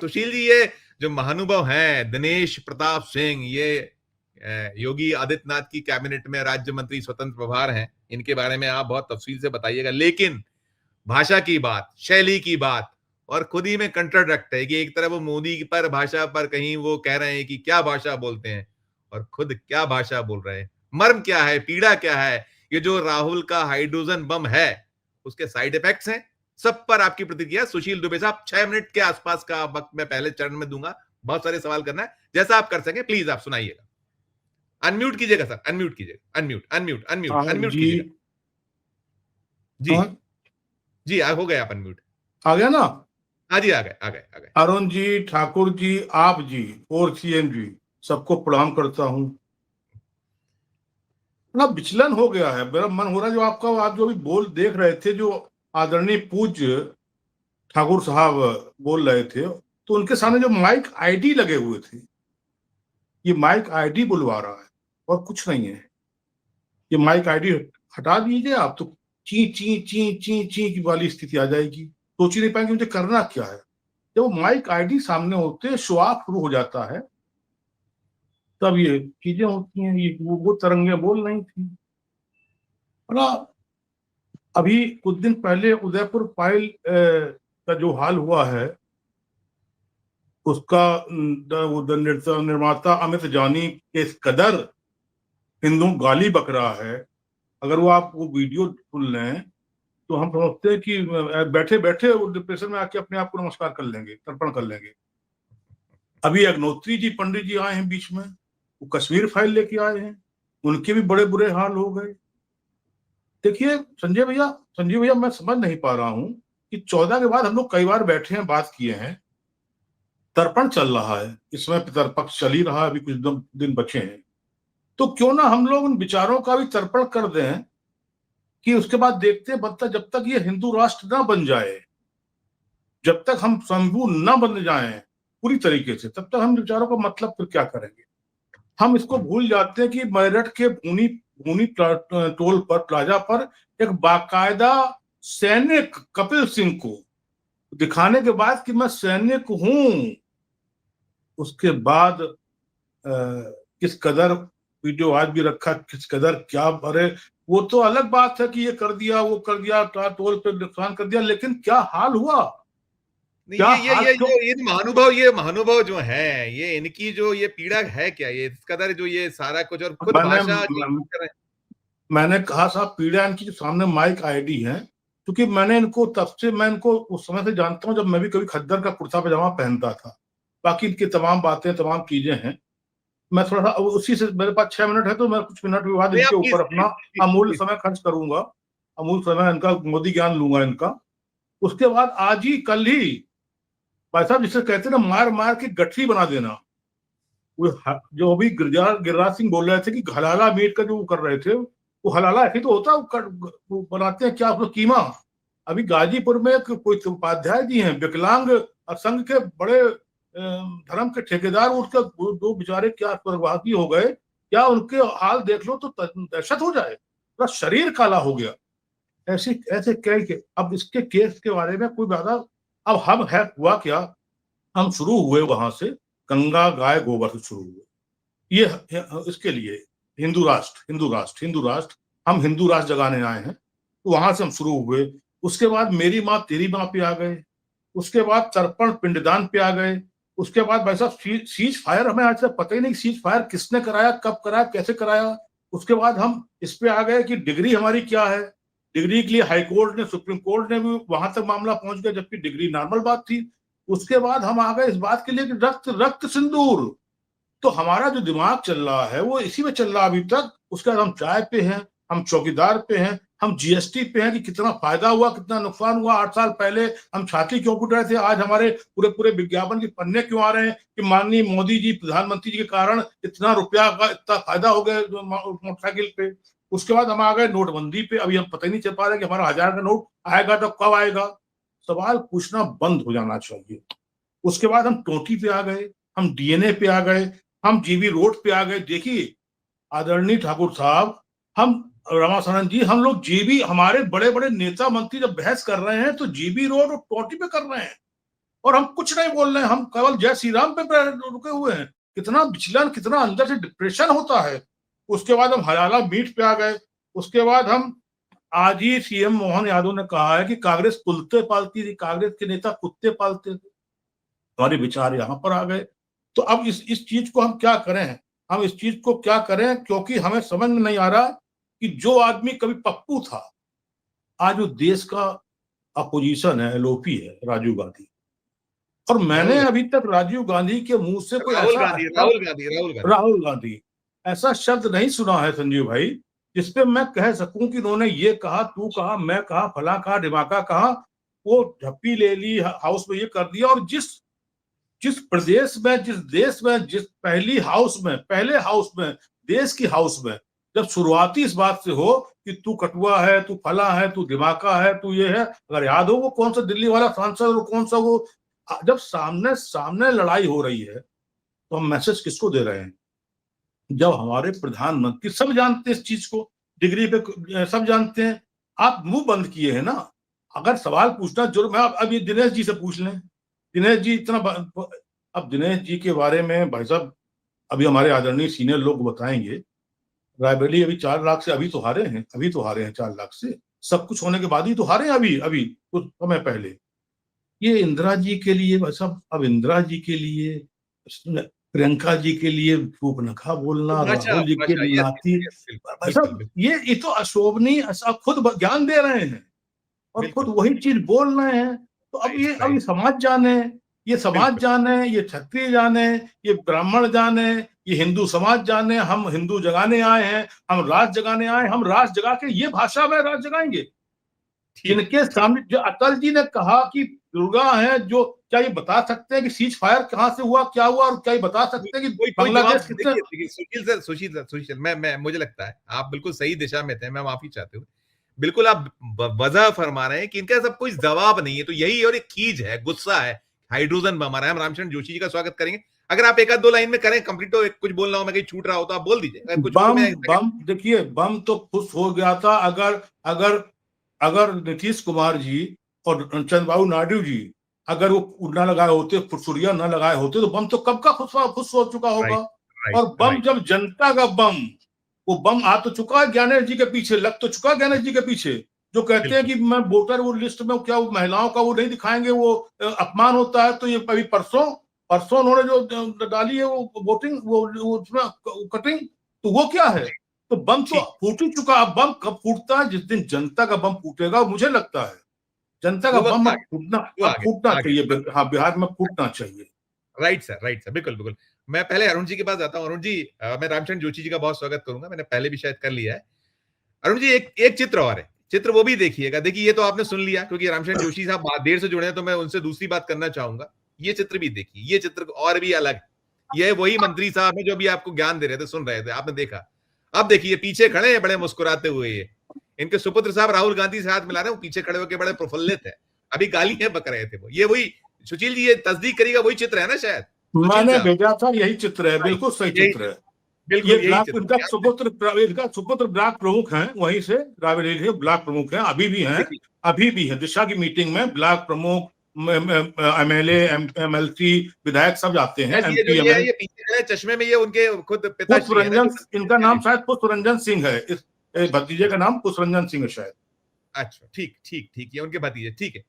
सुशील जी, ये जो महानुभाव हैं दिनेश प्रताप सिंह, ये योगी आदित्यनाथ की कैबिनेट में राज्य मंत्री स्वतंत्र प्रभार हैं, इनके बारे में आप बहुत तफसील से बताइएगा। लेकिन भाषा की बात, शैली की बात, और खुद ही में कंट्राडिक्ट है कि एक तरफ वो मोदी पर भाषा पर कहीं वो कह रहे हैं कि क्या भाषा बोलते हैं, और खुद क्या भाषा बोल रहे हैं। मर्म क्या है, पीड़ा क्या है? ये जो राहुल का हाइड्रोजन बम है, उसके साइड इफेक्ट्स हैं। सब पर आपकी प्रतिक्रिया सुशील दुबे साहब, 6 मिनट के आसपास का वक्त मैं पहले चरण में दूंगा। बहुत सारे सवाल करना है, जैसा आप कर सकें प्लीज आप सुनाइएगा। अनम्यूट कीजिएगा सर, अनम्यूट कीजिएगा, अनम्यूट अनम्यूट अनम्यूट हाँ अनम्यूट जी। कीजिएगा जी। हाँ जी हो गए आप अनम्यूट। आ गया ना? हाँ जी, आ गए आ गए आ गए। अरुण जी, ठाकुर जी, आप जी और सीएम जी, सबको प्रणाम करता हूँ। ना विचलन हो गया है, मेरा मन हो रहा है जो आपका, आप जो भी बोल देख रहे थे, जो आदरणीय पूज्य ठाकुर साहब बोल रहे थे, तो उनके सामने जो माइक आईडी लगे हुए थे, ये माइक आईडी बुलवा रहा है और कुछ नहीं है। ये माइक आईडी हटा दीजिए आप, तो ची ची ची ची ची की वाली स्थिति आ जाएगी। सोच ही नहीं पाएंगे मुझे करना क्या है। जब वो माइक आईडी सामने होते, शो ऑफ शुरू हो जाता है, तब ये चीजें होती हैं। ये वो तरंगे बोल रही थी ना। अभी कुछ दिन पहले उदयपुर फाइल का जो हाल हुआ है, उसका निर्माता अमित जानी के इस कदर हिंदू गाली बक रहा है, अगर वो आप वो वीडियो सुन लें तो हम समझते हैं कि बैठे बैठे वो डिप्रेशन में आके अपने आप को नमस्कार कर लेंगे, तर्पण कर लेंगे। अभी अग्नोत्री जी पंडित जी आए हैं बीच में, वो कश्मीर फाइल लेके आए हैं, उनके भी बड़े बुरे हाल हो गए। देखिए संजय भैया मैं समझ नहीं पा रहा हूं कि 14 के बाद हम लोग कई बार बैठे हैं, बात किए हैं, तर्पण चल रहा है, इसमें पितरपक्ष चल ही रहा है, अभी कुछ दिन बचे हैं, तो क्यों ना हम लोग उन विचारों का भी तर्पण कर दें कि उसके बाद देखते बनता, जब तक ये हिंदू राष्ट्र ना बन जाए, जब तक हम शंभू न बन जाएं पूरी तरीके से, तब तक हम विचारों का मतलब फिर क्या करेंगे। हम इसको भूल जाते हैं कि मेरठ के भूनी भूनी टोल पर, प्लाजा पर, एक बाकायदा सैनिक कपिल सिंह को दिखाने के बाद कि मैं सैनिक हूं, उसके बाद किस कदर वीडियो आज भी रखा, किस कदर क्या, अरे वो तो अलग बात है कि ये कर दिया, वो कर दिया, टोल पे नुकसान कर दिया, लेकिन क्या हाल हुआ, नहीं, क्या ये हाल ये क्यों। ये महानुभाव जो है, ये इनकी जो ये पीड़ा है क्या, ये इस कदर जो ये सारा कुछ, और खुद मैंने भाषा की बात कर रहे हैं। मैंने कहा साहब, पीड़ा इनकी जो सामने माइक आईडी है, क्योंकि मैंने इनको तब से, मैं इनको उस समय से जानता हूँ जब मैं भी कभी खद्दर का कुर्ता पजामा पहनता था। बाकी इनकी तमाम बातें, तमाम चीजें हैं। मैं थोड़ा सा उसी से, मेरे पास 6 मिनट है तो मैं कुछ मिनट के बाद नहीं, इनके आप प्लीज ऊपर अपना प्लीज अमूल्य प्लीज। समय खर्च करूंगा, अमूल्य समय इनका मोदी ज्ञान लूंगा इनका। उसके बाद आज ही कल ही भाई साहब, जिसे कहते हैं ना, मार मार के गठरी बना देना। वो जो अभी गिरिराज सिंह बोल रहे थे कि हलाला मीट का जो वो कर रहे थे, वो हलाला ऐसे तो होता है, वो बनाते हैं क्या उसको, कीमा। अभी गाजीपुर में कोई उपाध्याय जी हैं, विकलांग संघ के बड़े धर्म के ठेकेदार, उसके दो बेचारे क्या स्वर्गवासी हो गए, क्या उनके हाल देख लो तो दहशत हो जाए, पूरा शरीर काला हो गया। ऐसे ऐसे कई के, अब इसके केस के बारे में कोई ज्यादा, अब हम है हुआ क्या, हम शुरू हुए वहां से, गंगा गाय गोबर से शुरू हुए, ये इसके लिए हिंदू राष्ट्र, हम हिंदू राष्ट्र जगाने आए हैं, तो वहां से हम शुरू हुए। उसके बाद मेरी माँ तेरी माँ पे आ गए, उसके बाद तर्पण पिंडदान पे आ गए, उसके बाद भाई साहब सीज फायर, हमें आज तक पता ही नहीं सीज फायर किसने कराया, कब कराया, कैसे कराया। उसके बाद हम इस पे आ गए कि डिग्री हमारी क्या है, डिग्री के लिए हाईकोर्ट ने, सुप्रीम कोर्ट ने भी वहां तक मामला पहुंच गया, जबकि डिग्री नॉर्मल बात थी। उसके बाद हम आ गए इस बात के लिए कि रक्त रक्त सिंदूर। तो हमारा जो दिमाग चल रहा है वो इसी में चल रहा है अभी तक। उसके बाद हम चाय पे हैं, हम चौकीदार पे हैं, हम जीएसटी पे हैं कि कितना फायदा हुआ, कितना नुकसान हुआ। 8 साल पहले हम छाती क्यों पीट रहे थे, आज हमारे पूरे पूरे विज्ञापन के पन्ने क्यों आ रहे हैं कि माननीय मोदी जी, प्रधानमंत्री जी के कारण इतना रुपया का इतना फायदा हो गया मोटरसाइकिल पे। उसके बाद हम आ गए नोटबंदी पे, अभी हम पता ही नहीं चल पा रहे कि हमारा 1000 का नोट आएगा तो कब आएगा। सवाल पूछना बंद हो जाना चाहिए। उसके बाद हम टोटी पे आ गए, हम डीएनए पे आ गए, हम जीबी रोड पे आ गए। देखिए आदरणीय ठाकुर साहब, हम रामासरन जी, हम लोग जीबी, हमारे बड़े बड़े नेता मंत्री जब बहस कर रहे हैं तो जीबी रोड और टोटी पे कर रहे हैं। और हम कुछ नहीं बोल रहे हैं, हम केवल जय श्री राम पे रुके हुए हैं। कितना विचलन, कितना अंदर से डिप्रेशन होता है। उसके बाद हम हलाला मीट पे आ गए। उसके बाद हम आज ही सीएम मोहन यादव ने कहा है कि कांग्रेस कुत्ते पालती थी, कांग्रेस के नेता कुत्ते पालते थे। हमारे विचार यहाँ पर आ गए। तो अब इस चीज को हम क्या करें, हम इस चीज को क्या करें, क्योंकि हमें समझ में नहीं आ रहा कि जो आदमी कभी पप्पू था, आज वो देश का अपोजिशन है, एलओपी है, राजीव गांधी। और मैंने अभी तक राजीव गांधी के मुंह से कोई राहुल गांधी ऐसा शब्द नहीं सुना है संजीव भाई, जिसपे मैं कह सकूं कि उन्होंने ये कहा, तू कहा, मैं कहा, फला कहा, ढिमाका कहा, वो झप्पी ले ली, हाउस में ये कर दिया। और जिस प्रदेश में, जिस देश में, जिस पहले हाउस में, देश की हाउस में जब शुरुआती इस बात से हो कि तू कटुआ है, तू फला है, तू दिमाका है, तू ये है, अगर याद हो वो कौन सा दिल्ली वाला सांसद और कौन सा वो, जब सामने लड़ाई हो रही है तो हम मैसेज किसको दे रहे हैं? जब हमारे प्रधानमंत्री, सब जानते हैं इस चीज को, डिग्री पे सब जानते हैं, आप मुंह बंद किए हैं ना। अगर सवाल पूछना जरूर, मैं अब ये दिनेश जी से पूछ लें। दिनेश जी अब दिनेश जी के बारे में भाई साहब अभी हमारे आदरणीय सीनियर लोग बताएंगे। रायबरेली अभी 4 लाख से अभी तो हारे हैं 4 लाख से, सब कुछ होने के बाद ही तो हारे हैं अभी कुछ समय पहले। ये इंदिरा जी के लिए भाई साहब, अब इंदिरा जी के लिए, प्रियंका जी के लिए फूकनखा बोलना, राहुल जी के नाती, भाई साहब ये तो अशोभनीय, खुद ज्ञान दे रहे हैं और खुद वही चीज बोल रहे हैं। तो अब ये समाज जाने, ये क्षत्रिय जाने, ये ब्राह्मण जाने, ये हिंदू समाज जाने, हम हिंदू जगाने आए हैं, हम राज जगाने आए, हम राज जगा के ये भाषा में राज जगाएंगे। जिनके सामने जो अटल जी ने कहा कि दुर्गा है, जो क्या ये बता सकते हैं कि सीज फायर कहां से हुआ, क्या हुआ, और क्या ये बता सकते हैं कि बांग्लादेश कितने। सुशील मैं मुझे लगता है आप बिल्कुल सही दिशा में थे, मैं माफी चाहते हूँ। बिल्कुल आप वजह फरमा रहे हैं कि इनका सब कुछ जवाब नहीं है, तो यही और एक खीज है, गुस्सा है, हाइड्रोजन बम आ रहा है। हम रामचंद्र जोशी जी का स्वागत करेंगे। अगर आप एक आध दो लाइन में करें कंप्लीट, तो कुछ बोलना हो, मैं कहीं छूट रहा हो तो आप बोल दीजिए। बम देखिए, बम तो खुश हो गया था। अगर नीतीश कुमार जी और चंद्रबाबू नायडू जी अगर वो ना लगाए होते, फुरसुरिया ना लगाए होते, तो बम तो कब का खुश हो चुका होगा। और बम जब जनता का बम, वो बम आ तो चुका है ज्ञानेश जी के पीछे, लग तो चुका है ज्ञानेश जी के पीछे, जो कहते हैं कि मैं वोटर वो लिस्ट में क्या वो महिलाओं का वो नहीं दिखाएंगे, वो अपमान होता है। तो ये अभी परसों उन्होंने जो डाली है वो वोटिंग, वो उसमें कटिंग, तो वो क्या है? तो बम तो फूट ही चुका। अब बम कब फूटता है? जिस दिन जनता का बम फूटेगा। मुझे लगता है जनता का बम फूटना चाहिए। हाँ, बिहार में फूटना चाहिए। राइट सर, बिल्कुल। मैं पहले अरुण जी के पास जाता हूँ। अरुण जी, मैं रामचंद्र जोशी जी का बहुत स्वागत करूंगा, मैंने पहले भी शायद कर लिया है। अरुण जी, एक चित्र और है, चित्र वो भी देखिएगा। देखिए, ये तो आपने सुन लिया क्योंकि रामचंद्र जोशी साहब देर से जुड़े हैं, तो मैं उनसे दूसरी बात करना चाहूंगा। ये चित्र भी देखिए, ये चित्र और भी अलग। ये वही मंत्री साहब है जो भी आपको ज्ञान दे रहे थे, सुन रहे थे, आपने देखा। अब देखिए, पीछे खड़े हैं बड़े मुस्कुराते हुए, ये इनके सुपुत्र साहब राहुल गांधी से हाथ मिला रहे हैं, पीछे खड़े होकर बड़े प्रफुल्लित है। अभी गालियां बक रहे थे वो। ये वही सुशील जी, ये तस्दीक करिएगा, वही चित्र है ना? शायद मैंने भेजा था, यही चित्र है, बिल्कुल सही चित्र है। इनका सुपुत्र ब्लॉक प्रमुख हैं, वहीं से रायबरेली ब्लॉक प्रमुख हैं, अभी भी हैं। दिशा की मीटिंग में ब्लॉक प्रमुख, एमएलए, एमएलसी, विधायक सब जाते हैं। ये पीछे चश्मे में ये उनके खुद पिता, इनका नाम शायद पुष्परंजन सिंह है, इस भतीजे का नाम पुष्परंजन सिंह है शायद। अच्छा, ठीक, ये उनके भतीजे, ठीक है।